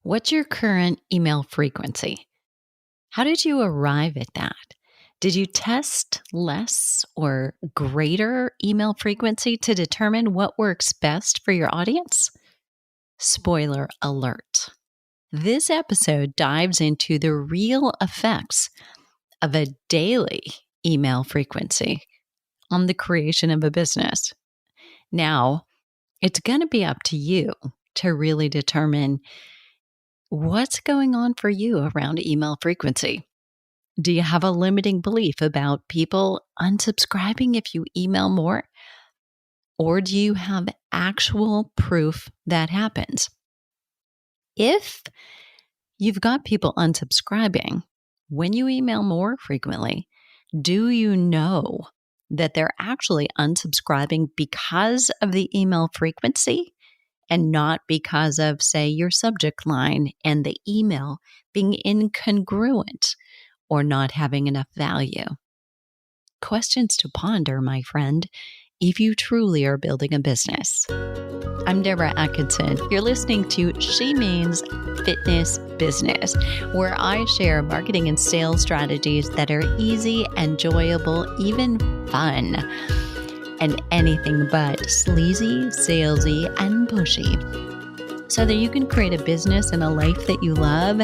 What's your current email frequency? How did you arrive at that? Did you test less or greater email frequency to determine what works best for your audience? Spoiler alert. This episode dives into the real effects of a daily email frequency on the creation of a business. Now, it's going to be up to you to really determine what's going on for you around email frequency. Do you have a limiting belief about people unsubscribing if you email more? Or do you have actual proof that happens? If you've got people unsubscribing when you email more frequently, do you know that they're actually unsubscribing because of the email frequency and not because of, say, your subject line and the email being incongruent or not having enough value? Questions to ponder, my friend, if you truly are building a business. I'm Deborah Atkinson. You're listening to She Means Fitness Business, where I share marketing and sales strategies that are easy, enjoyable, even fun, and anything but sleazy, salesy, and pushy, so that you can create a business and a life that you love,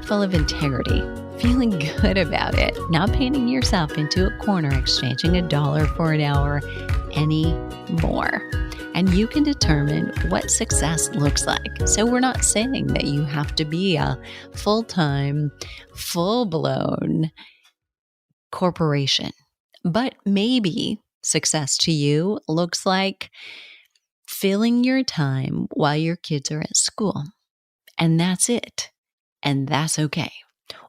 full of integrity, feeling good about it, not painting yourself into a corner, exchanging $1 for an hour anymore. And you can determine what success looks like. So we're not saying that you have to be a full-time, full-blown corporation, but maybe success to you looks like filling your time while your kids are at school. And that's it. And that's okay.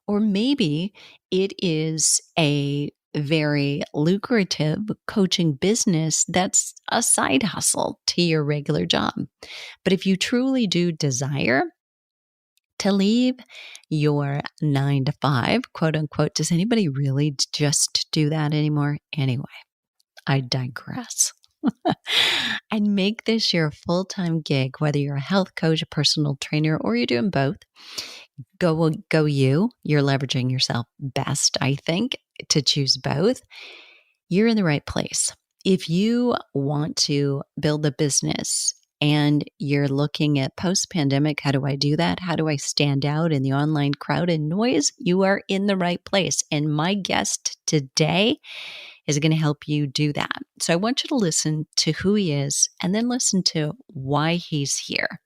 Or maybe it is a very lucrative coaching business that's a side hustle to your regular job. But if you truly do desire to leave your 9 to 5, quote unquote, does anybody really just do that anymore? Anyway, I digress. And make this your full-time gig, whether you're a health coach, a personal trainer, or you're doing both. Go you. You're leveraging yourself best, I think, to choose both. You're in the right place. If you want to build a business and you're looking at post-pandemic, how do I do that? How do I stand out in the online crowd and noise? You are in the right place. And my guest today is going to help you do that. So I want you to listen to who he is and then listen to why he's here.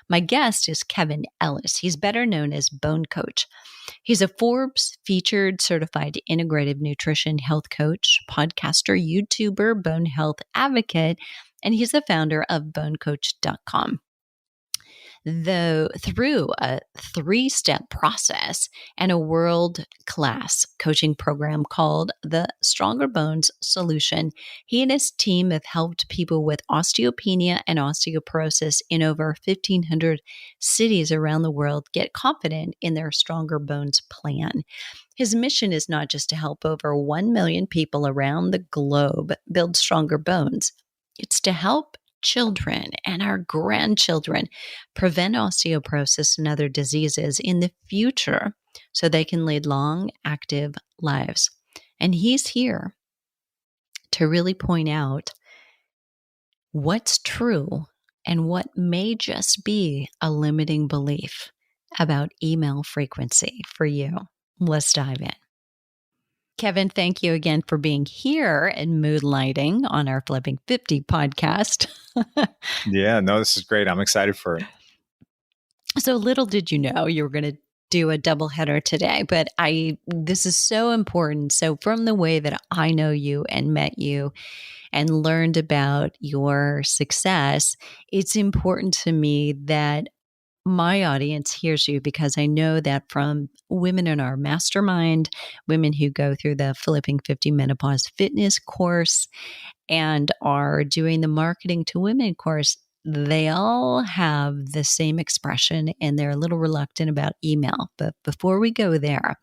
My guest is Kevin Ellis. He's better known as Bone Coach. He's a Forbes-featured certified integrative nutrition health coach, podcaster, YouTuber, bone health advocate, and he's the founder of bonecoach.com. Though through a 3-step process and a world-class coaching program called the Stronger Bones Solution, he and his team have helped people with osteopenia and osteoporosis in over 1,500 cities around the world get confident in their Stronger Bones plan. His mission is not just to help over 1 million people around the globe build stronger bones. It's to help children and our grandchildren prevent osteoporosis and other diseases in the future so they can lead long, active lives. And he's here to really point out what's true and what may just be a limiting belief about email frequency for you. Let's dive in. Kevin, thank you again for being here and moonlighting on our Flipping 50 podcast. Yeah, no, this is great. I'm excited for it. So little did you know you were going to do a double header today, but this is so important. So from the way that I know you and met you and learned about your success, it's important to me that my audience hears you, because I know that from women in our mastermind, women who go through the Flipping 50 Menopause Fitness course and are doing the Marketing to Women course, they all have the same expression and they're a little reluctant about email. But before we go there,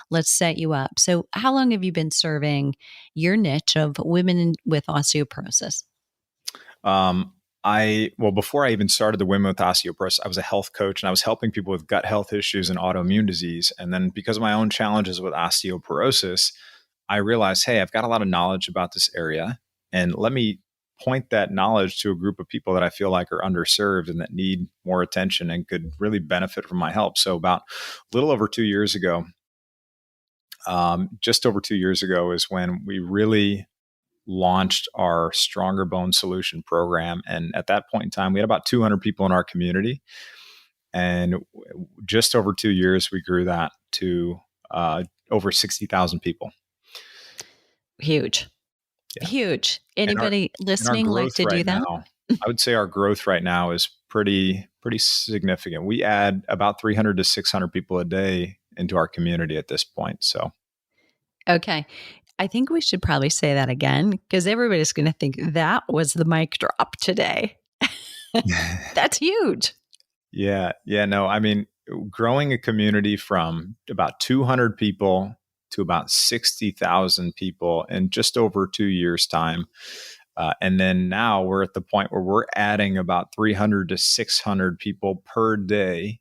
let's set you up. So how long have you been serving your niche of women with osteoporosis? Before I even started the Women with Osteoporosis, I was a health coach and I was helping people with gut health issues and autoimmune disease. And then because of my own challenges with osteoporosis, I realized, hey, I've got a lot of knowledge about this area, and let me point that knowledge to a group of people that I feel like are underserved and that need more attention and could really benefit from my help. So about a little over 2 years ago, just over 2 years ago is when we really launched our Stronger Bone Solution program. And at that point in time, we had about 200 people in our community. And just over 2 years, we grew that to over 60,000 people. Huge. Yeah. Huge. Anybody listening like to do that? Now, I would say our growth right now is pretty significant. We add about 300 to 600 people a day into our community at this point. So, okay. I think we should probably say that again because everybody's going to think that was the mic drop today. That's huge. Yeah. No, I mean, growing a community from about 200 people to about 60,000 people in just over 2 years' time. And then now we're at the point where we're adding about 300 to 600 people per day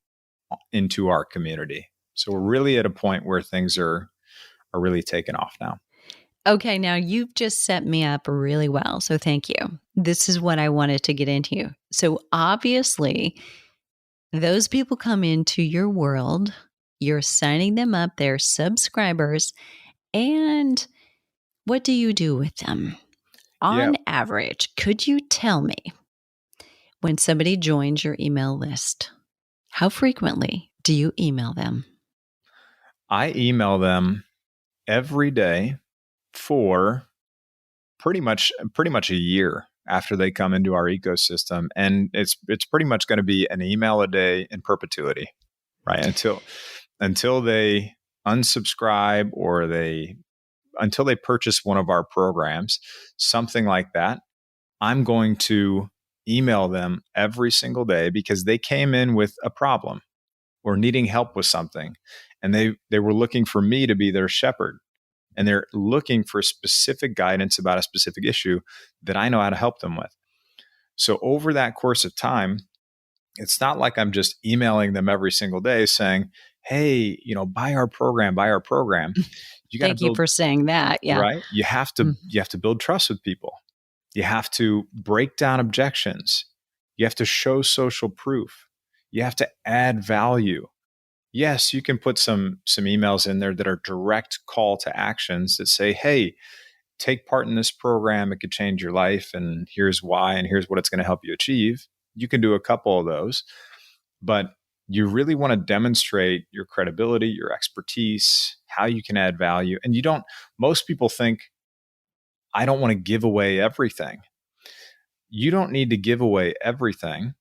into our community. So we're really at a point where things are really taking off now. Okay, now you've just set me up really well. So thank you. This is what I wanted to get into. So obviously, those people come into your world, you're signing them up, they're subscribers, and what do you do with them? On average, could you tell me when somebody joins your email list, how frequently do you email them? I email them every day for pretty much a year after they come into our ecosystem. And it's pretty much going to be an email a day in perpetuity, right? Until they unsubscribe or until they purchase one of our programs, something like that. I'm going to email them every single day because they came in with a problem or needing help with something. And they were looking for me to be their shepherd. And they're looking for specific guidance about a specific issue that I know how to help them with. So over that course of time, it's not like I'm just emailing them every single day saying, hey, buy our program. You Thank you for saying that. Yeah. Right. You have to build trust with people. You have to break down objections. You have to show social proof. You have to add value. Yes, you can put some emails in there that are direct call to actions that say, hey, take part in this program. It could change your life. And here's why. And here's what it's going to help you achieve. You can do a couple of those. But you really want to demonstrate your credibility, your expertise, how you can add value. And most people think, I don't want to give away everything. You don't need to give away everything,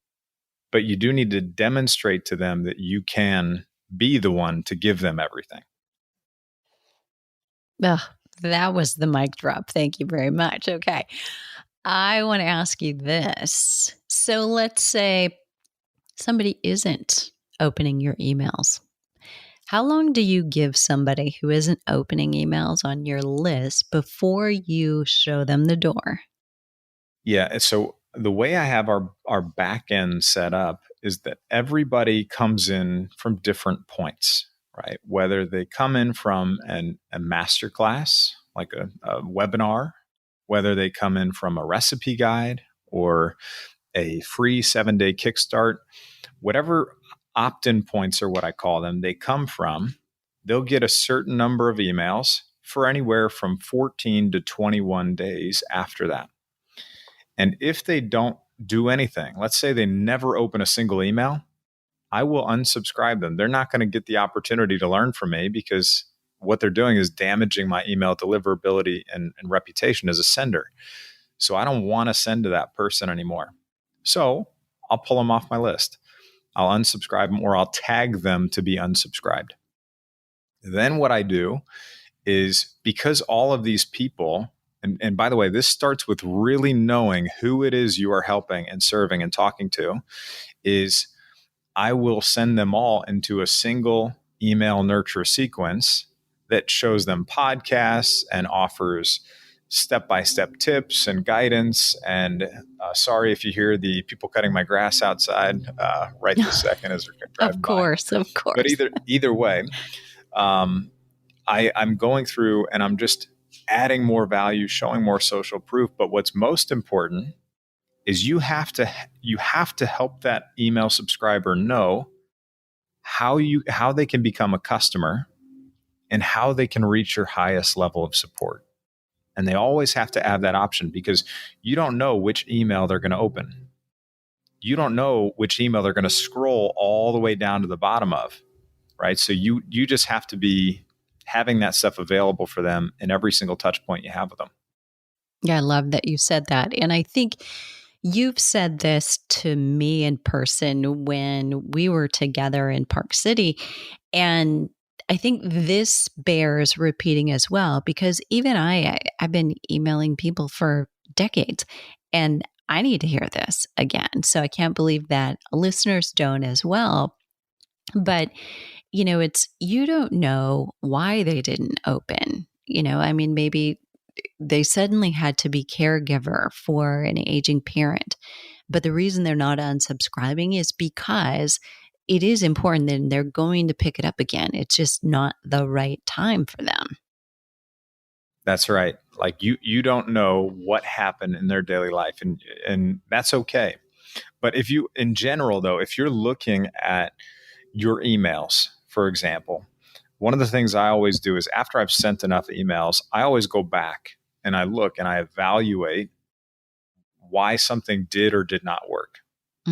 but you do need to demonstrate to them that you can be the one to give them everything. That was the mic drop. Thank you very much. Okay. I want to ask you this. So let's say somebody isn't opening your emails. How long do you give somebody who isn't opening emails on your list before you show them the door? Yeah. So the way I have our back end set up is that everybody comes in from different points, right? Whether they come in from a masterclass, like a webinar, whether they come in from a recipe guide or a free 7-day kickstart, whatever opt-in points are what I call them, they come from, they'll get a certain number of emails for anywhere from 14 to 21 days after that. And if they don't do anything, let's say they never open a single email, I will unsubscribe them. They're not going to get the opportunity to learn from me because what they're doing is damaging my email deliverability and reputation as a sender. So I don't want to send to that person anymore. So I'll pull them off my list. I'll unsubscribe them or I'll tag them to be unsubscribed. Then what I do is, because all of these people, and by the way, this starts with really knowing who it is you are helping and serving and talking to, is I will send them all into a single email nurture sequence that shows them podcasts and offers step-by-step tips and guidance. And sorry if you hear the people cutting my grass outside right this second as they're driving by. Of But course. either way, I'm going through and I'm just adding more value, showing more social proof. But what's most important is you have to help that email subscriber know how they can become a customer and how they can reach your highest level of support. And they always have to have that option, because you don't know which email they're going to open. You don't know which email they're going to scroll all the way down to the bottom of, right? So you just have to be having that stuff available for them in every single touch point you have with them. Yeah, I love that you said that. And I think you've said this to me in person when we were together in Park City. And I think this bears repeating as well, because even I've been emailing people for decades, and I need to hear this again. So I can't believe that listeners don't as well. But, it's, you don't know why they didn't open. I mean, maybe they suddenly had to be caregiver for an aging parent. But the reason they're not unsubscribing is because it is important and they're going to pick it up again. It's just not the right time for them. That's right. Like you don't know what happened in their daily life, and that's okay. But in general though, if you're looking at your emails, for example, one of the things I always do is after I've sent enough emails, I always go back and I look and I evaluate why something did or did not work.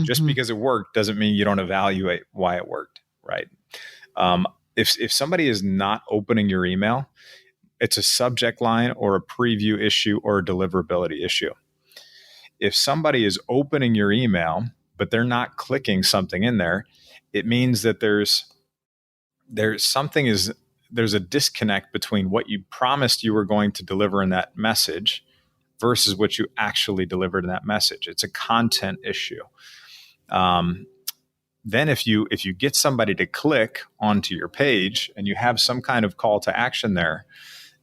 Just because it worked doesn't mean you don't evaluate why it worked, right? If somebody is not opening your email, it's a subject line or a preview issue or a deliverability issue. If somebody is opening your email, but they're not clicking something in there, it means that there's a disconnect between what you promised you were going to deliver in that message versus what you actually delivered in that message. It's a content issue. Then if you get somebody to click onto your page and you have some kind of call to action there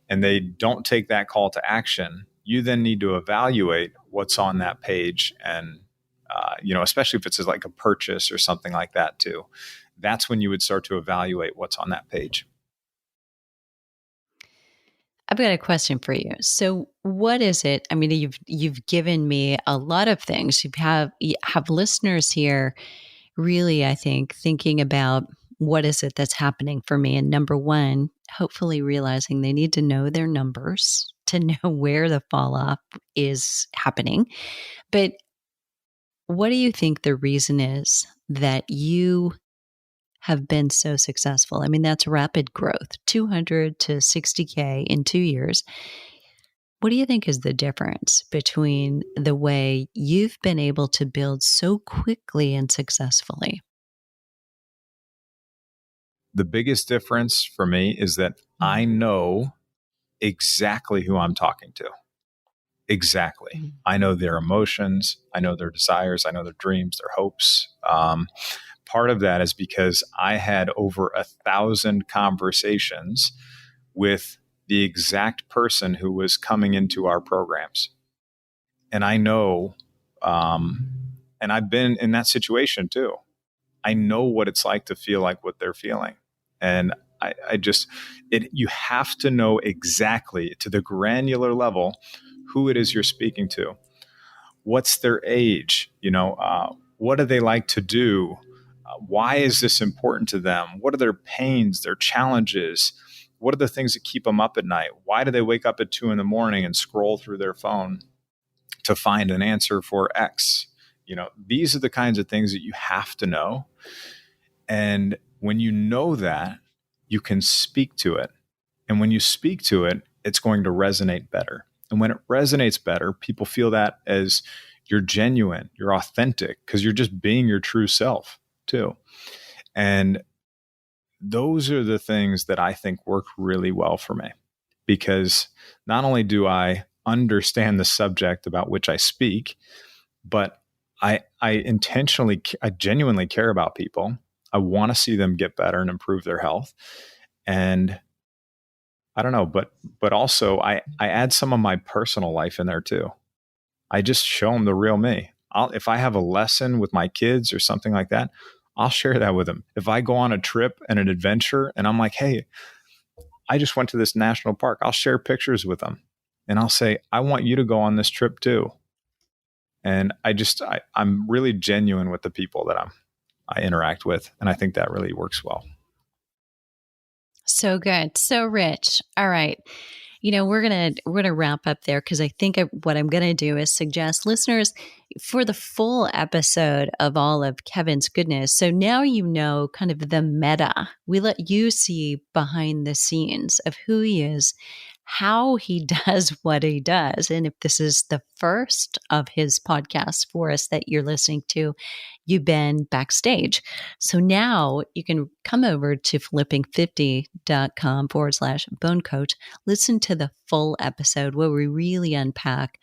and they don't take that call to action, you then need to evaluate what's on that page. And, especially if it's like a purchase or something like that too, that's when you would start to evaluate what's on that page. I've got a question for you. So, what is it? I mean, you've given me a lot of things. You have listeners here, really, I think, thinking about what is it that's happening for me. And number one, hopefully realizing they need to know their numbers to know where the fall off is happening. But what do you think the reason is that you have been so successful? I mean, that's rapid growth, 200 to 60K in 2 years. What do you think is the difference between the way you've been able to build so quickly and successfully? The biggest difference for me is that I know exactly who I'm talking to. Exactly. Mm-hmm. I know their emotions. I know their desires. I know their dreams, their hopes. Part of that is because I had over 1,000 conversations with the exact person who was coming into our programs. And I know, and I've been in that situation too. I know what it's like to feel like what they're feeling. And you have to know exactly to the granular level who it is you're speaking to. What's their age? What do they like to do? Why is this important to them? What are their pains, their challenges? What are the things that keep them up at night? Why do they wake up at 2 a.m. and scroll through their phone to find an answer for X? These are the kinds of things that you have to know. And when you know that, you can speak to it. And when you speak to it, it's going to resonate better. And when it resonates better, people feel that as you're genuine, you're authentic, because you're just being your true self too. And those are the things that I think work really well for me, because not only do I understand the subject about which I speak, but I genuinely care about people. I want to see them get better and improve their health. And I don't know, but also I add some of my personal life in there too. I just show them the real me. If I have a lesson with my kids or something like that, I'll share that with them. If I go on a trip and an adventure and I'm like, hey, I just went to this national park, I'll share pictures with them and I'll say, I want you to go on this trip too. And I'm really genuine with the people that I interact with. And I think that really works well. So good. So rich. All right. We're gonna wrap up there because I think what I'm gonna do is suggest listeners for the full episode of all of Kevin's goodness. So now you know kind of the meta. We let you see behind the scenes of who he is, how he does what he does. And if this is the first of his podcasts for us that you're listening to, you've been backstage. So now you can come over to flipping50.com/bone coach, listen to the full episode where we really unpack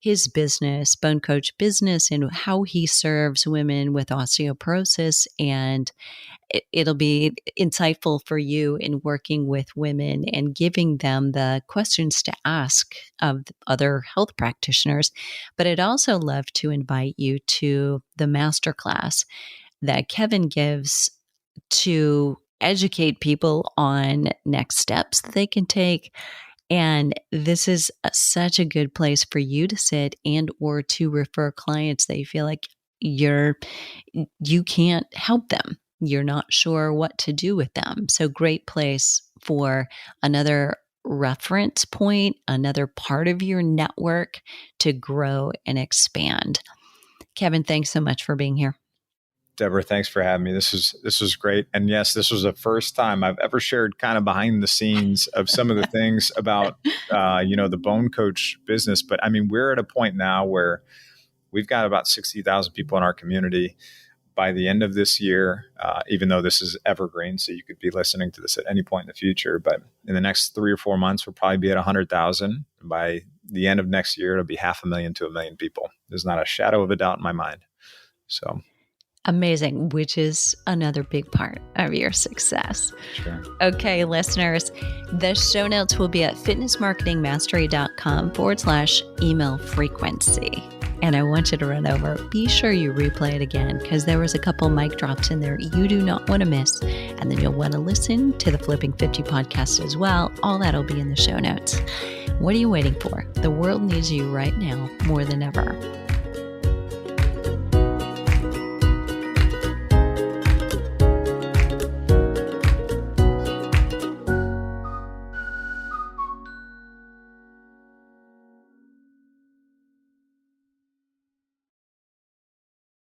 his business, Bone Coach business, and how he serves women with osteoporosis. And it'll be insightful for you in working with women and giving them the questions to ask of other health practitioners. But I'd also love to invite you to the masterclass that Kevin gives to educate people on next steps that they can take. And this is such a good place for you to sit and or to refer clients that you feel like you can't help them. You're not sure what to do with them. So great place for another reference point, another part of your network to grow and expand. Kevin, thanks so much for being here. Deborah, thanks for having me. This was great. And yes, this was the first time I've ever shared kind of behind the scenes of some of the things about, the Bone Coach business. But I mean, we're at a point now where we've got about 60,000 people in our community. By the end of this year, even though this is evergreen, so you could be listening to this at any point in the future, but in the next 3 or 4 months, we'll probably be at 100,000. By the end of next year, it'll be 500,000 to 1 million people. There's not a shadow of a doubt in my mind. So amazing, which is another big part of your success. Sure. Okay, listeners, the show notes will be at fitnessmarketingmastery.com/email frequency. And I want you to run over. Be sure you replay it again because there was a couple mic drops in there you do not want to miss. And then you'll want to listen to the Flipping 50 podcast as well. All that'll be in the show notes. What are you waiting for? The world needs you right now more than ever.